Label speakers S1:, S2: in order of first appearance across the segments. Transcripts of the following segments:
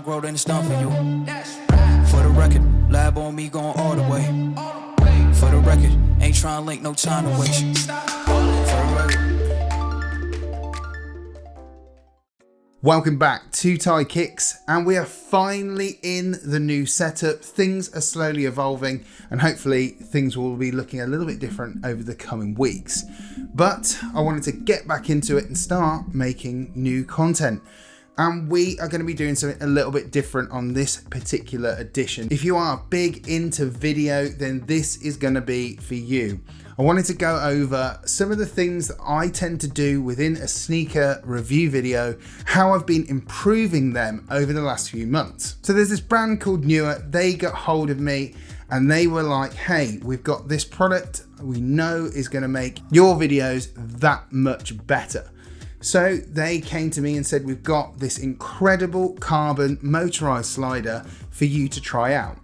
S1: grow, then it's done for you. For the record, lab on me going all the way. For the record, ain't trying to link, no time to waste. For the record.
S2: Welcome back to Ty Kix, and we are finally in the new setup. Things are slowly evolving, and hopefully things will be looking a little bit different over the coming weeks. But I wanted to get back into it and start making new content. And we are going to be doing something a little bit different on this particular edition. If you are big into video, then this is going to be for you. I wanted to go over some of the things that I tend to do within a sneaker review video, how I've been improving them over the last few months. So there's this brand called NEEWER. They got hold of me and they were like, hey, we've got this product we know is going to make your videos that much better. So they came to me and said, we've got this incredible carbon motorized slider for you to try out.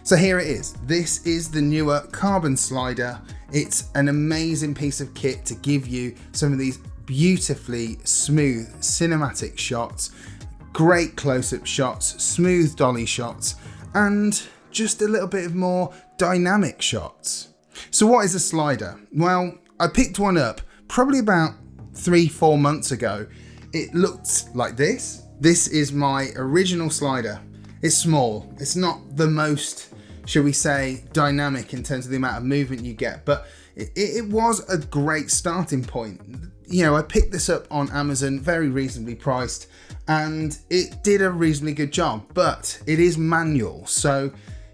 S2: So here it is. This is the NEEWER carbon slider. It's an amazing piece of kit to give you some of these beautifully smooth cinematic shots, great close-up shots, smooth dolly shots, and just a little bit of more dynamic shots. So what is a slider? Well, I picked one up probably about 3-4 months ago. It looked like this. This is my original slider. It's small. It's not the most, shall we say, dynamic in terms of the amount of movement you get, but it was a great starting point. You know, I picked this up on Amazon, very reasonably priced, and it did a reasonably good job, but it is manual, so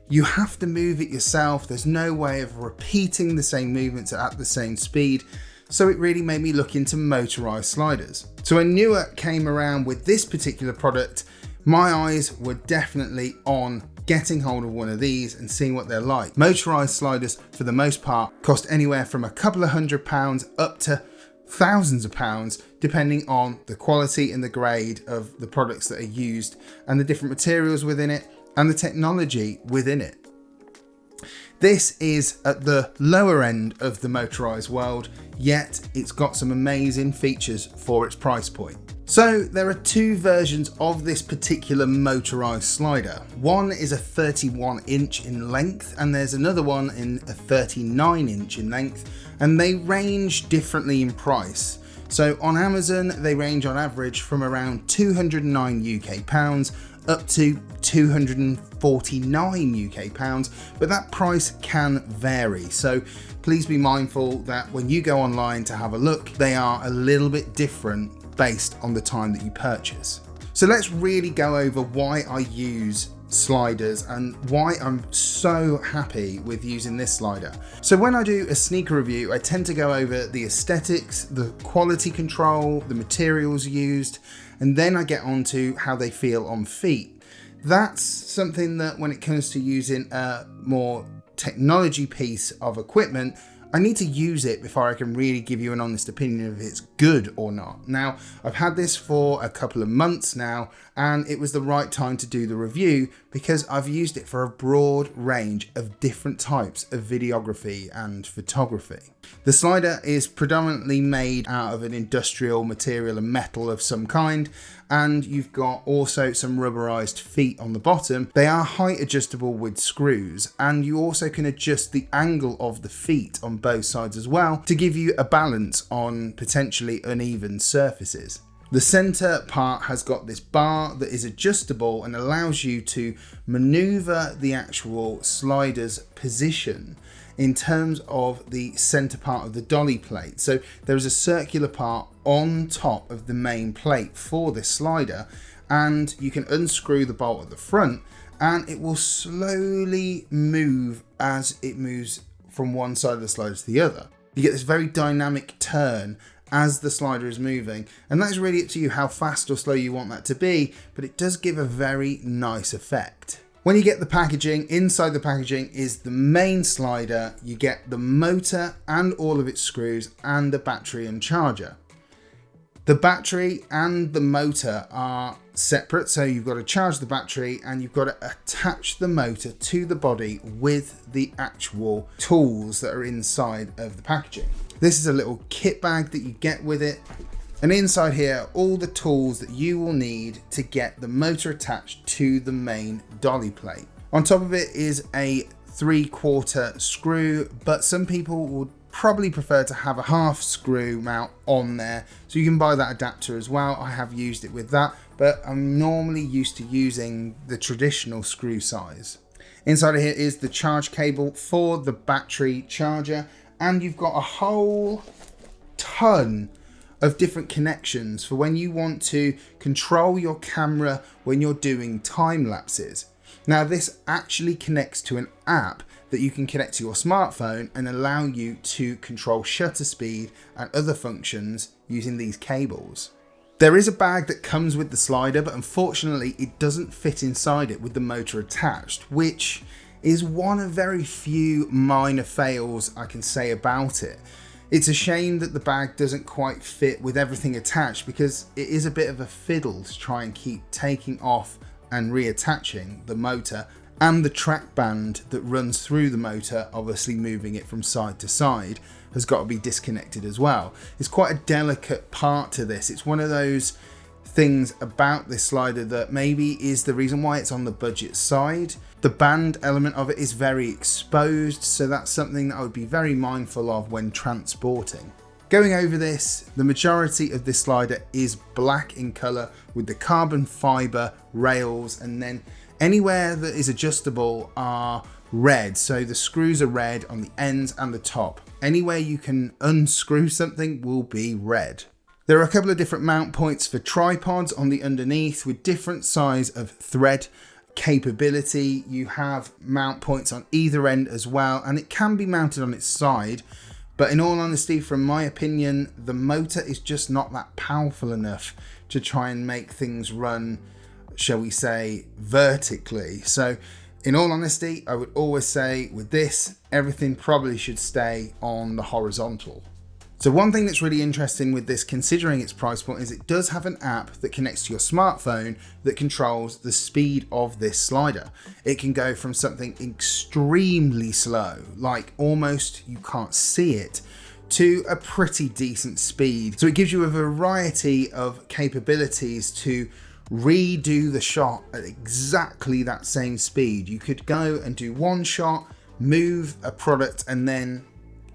S2: you have to move it yourself. There's no way of repeating the same movements at the same speed. So it really made me look into motorized sliders. So when NEEWER came around with this particular product, my eyes were definitely on getting hold of one of these and seeing what they're like. Motorized sliders, for the most part, cost anywhere from a couple of £100 up to thousands of pounds, depending on the quality and the grade of the products that are used and the different materials within it and the technology within it. This is at the lower end of the motorized world, yet it's got some amazing features for its price point. So there are two versions of this particular motorized slider. One is a 31 inch in length, and there's another one in a 39 inch in length, and they range differently in price. So on Amazon, they range on average from around 209 UK pounds up to 249 UK pounds, but that price can vary. So please be mindful that when you go online to have a look, they are a little bit different based on the time that you purchase. So let's really go over why I use sliders and why I'm so happy with using this slider. So when I do a sneaker review, I tend to go over the aesthetics, the quality control, the materials used, and then I get on to how they feel on feet. That's something that when it comes to using a more technology piece of equipment, I need to use it before I can really give you an honest opinion if it's good or not. Now, I've had this for a couple of months now, and it was the right time to do the review because I've used it for a broad range of different types of videography and photography. The slider is predominantly made out of an industrial material and metal of some kind, and you've got also some rubberized feet on the bottom. They are height adjustable with screws, and you also can adjust the angle of the feet on both sides as well to give you a balance on potentially uneven surfaces. The center part has got this bar that is adjustable and allows you to maneuver the actual slider's position in terms of the center part of the dolly plate. So there is a circular part on top of the main plate for this slider, and you can unscrew the bolt at the front and it will slowly move as it moves from one side of the slider to the other. You get this very dynamic turn as the slider is moving, and that's really up to you how fast or slow you want that to be, but it does give a very nice effect. When you get the packaging, inside the packaging is the main slider. You get the motor and all of its screws and the battery and charger. The battery and the motor are separate, so you've got to charge the battery and you've got to attach the motor to the body with the actual tools that are inside of the packaging. This is a little kit bag that you get with it, And inside here are all the tools that you will need to get the motor attached to the main dolly plate. On top of it is a 3/4 screw, but some people would probably prefer to have a half screw mount on there, so you can buy that adapter as well. I have used it with that, but I'm normally used to using the traditional screw size. Inside of here is the charge cable for the battery charger, and you've got a whole ton of different connections for when you want to control your camera when you're doing time lapses. Now this actually connects to an app that you can connect to your smartphone and allow you to control shutter speed and other functions using these cables. There is a bag that comes with the slider, but unfortunately it doesn't fit inside it with the motor attached, which is one of very few minor fails I can say about it. It's a shame that the bag doesn't quite fit with everything attached, because it is a bit of a fiddle to try and keep taking off and reattaching the motor, and the track band that runs through the motor, obviously moving it from side to side, has got to be disconnected as well. It's quite a delicate part to this. It's one of those things about this slider that maybe is the reason why it's on the budget side. The band element of it is very exposed, so that's something that I would be very mindful of when transporting. Going over this, the majority of this slider is black in colour with the carbon fibre rails, and then anywhere that is adjustable are red, so the screws are red on the ends and the top. Anywhere you can unscrew something will be red. There are a couple of different mount points for tripods on the underneath with different size of thread capability. You have mount points on either end as well, and it can be mounted on its side, but in all honesty, from my opinion, the motor is just not that powerful enough to try and make things run, shall we say, vertically. So in all honesty, I would always say with this, everything probably should stay on the horizontal. So one thing that's really interesting with this, considering its price point, is it does have an app that connects to your smartphone that controls the speed of this slider. It can go from something extremely slow, like almost you can't see it, to a pretty decent speed. So it gives you a variety of capabilities to redo the shot at exactly that same speed. You could go and do one shot, move a product, and then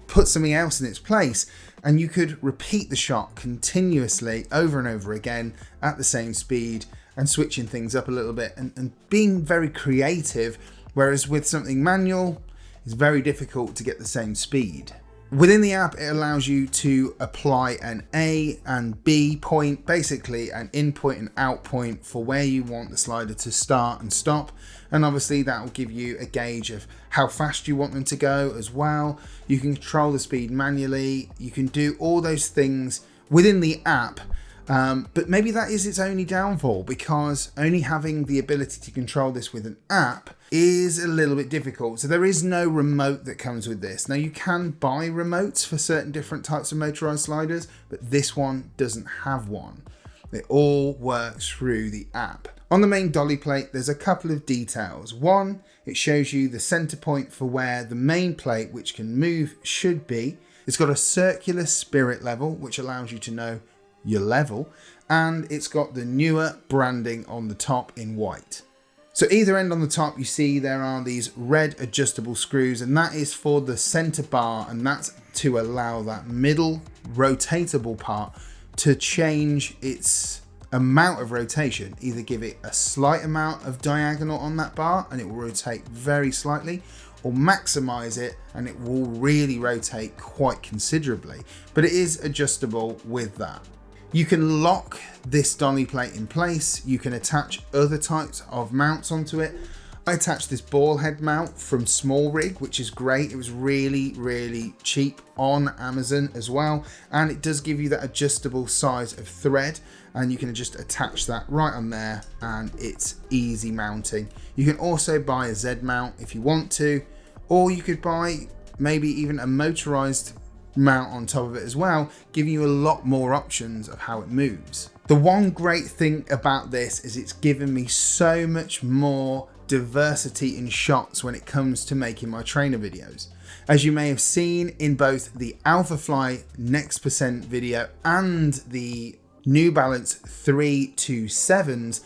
S2: put something else in its place, and you could repeat the shot continuously over and over again at the same speed, and switching things up a little bit and being very creative, whereas with something manual it's very difficult to get the same speed. Within the app, it allows you to apply an A and B point, basically an in point and out point for where you want the slider to start and stop. And obviously that will give you a gauge of how fast you want them to go as well. You can control the speed manually. You can do all those things within the app. But maybe that is its only downfall, because only having the ability to control this with an app is a little bit difficult. So there is no remote that comes with this. Now you can buy remotes for certain different types of motorized sliders, but this one doesn't have one. It all works through the app. On the main dolly plate, there's a couple of details. One, it shows you the center point for where the main plate, which can move, should be. It's got a circular spirit level, which allows you to know your level, and it's got the NEEWER branding on the top in white. So either end on the top, you see there are these red adjustable screws, and that is for the center bar, and that's to allow that middle rotatable part to change its amount of rotation. Either give it a slight amount of diagonal on that bar and it will rotate very slightly, or maximize it and it will really rotate quite considerably, but it is adjustable with that. You can lock this dolly plate in place. You can attach other types of mounts onto it. I attached this ball head mount from Small Rig, which is great. It was really cheap on Amazon as well, and it does give you that adjustable size of thread, and you can just attach that right on there and it's easy mounting. You can also buy a Z mount if you want to, or you could buy maybe even a motorized mount on top of it as well, giving you a lot more options of how it moves. The one great thing about this is it's given me so much more diversity in shots when it comes to making my trainer videos. As you may have seen in both the Alphafly Next Percent video and the New Balance 327s,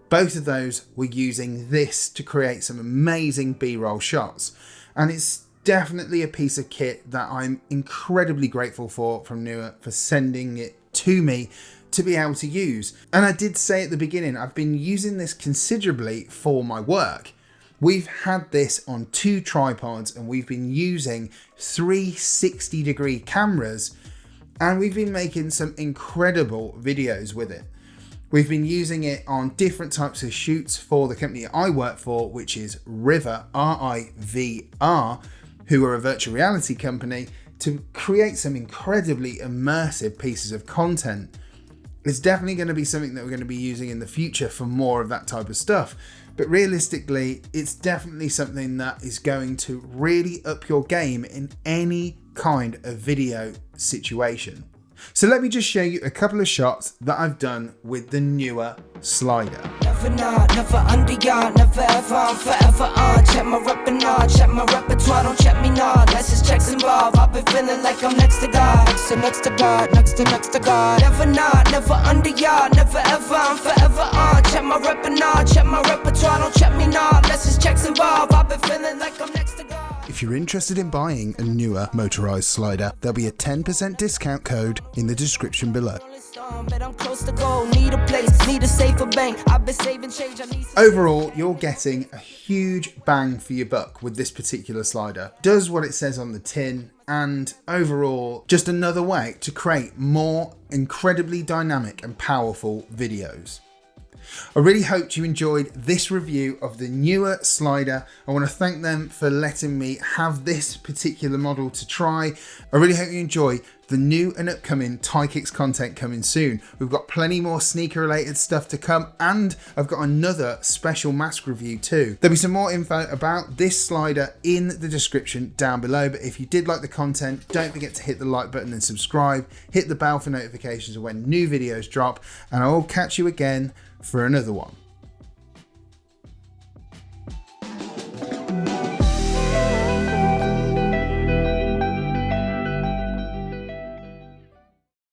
S2: both of those were using this to create some amazing B-roll shots. And it's definitely a piece of kit that I'm incredibly grateful for from NEEWER for sending it to me to be able to use. And I did say at the beginning, I've been using this considerably for my work. We've had this on 2 tripods and we've been using 360-degree cameras, and we've been making some incredible videos with it. We've been using it on different types of shoots for the company I work for, which is River, R-I-V-R, who are a virtual reality company, to create some incredibly immersive pieces of content. It's definitely going to be something that we're going to be using in the future for more of that type of stuff. But realistically, it's definitely something that is going to really up your game in any kind of video situation. So let me just show you a couple of shots that I've done with the NEEWER slider.
S3: Never not, never under yard, never ever, I'm forever on. Check my repertoire, check my repertoire, don't check me not. Let's just checks involved. I've been feeling like I'm next to God, next to God, next to God. Never not, never under yard, never ever, I'm forever on. Check my repertoire, don't check me not. Let's just checks involved. I've been feeling like I'm next to God.
S2: If you're interested in buying a NEEWER motorized slider, there'll be a 10% discount code in the description below. Overall, you're getting a huge bang for your buck with this particular slider. Does what it says on the tin, and overall, just another way to create more incredibly dynamic and powerful videos. I really hoped you enjoyed this review of the NEEWER slider. I want to thank them for letting me have this particular model to try. I really hope you enjoy the new and upcoming Ty Kix content coming soon. We've got plenty more sneaker related stuff to come, and I've got another special mask review too. There'll be some more info about this slider in the description down below, but if you did like the content, don't forget to hit the like button and subscribe, hit the bell for notifications of when new videos drop, and I will catch you again for another one.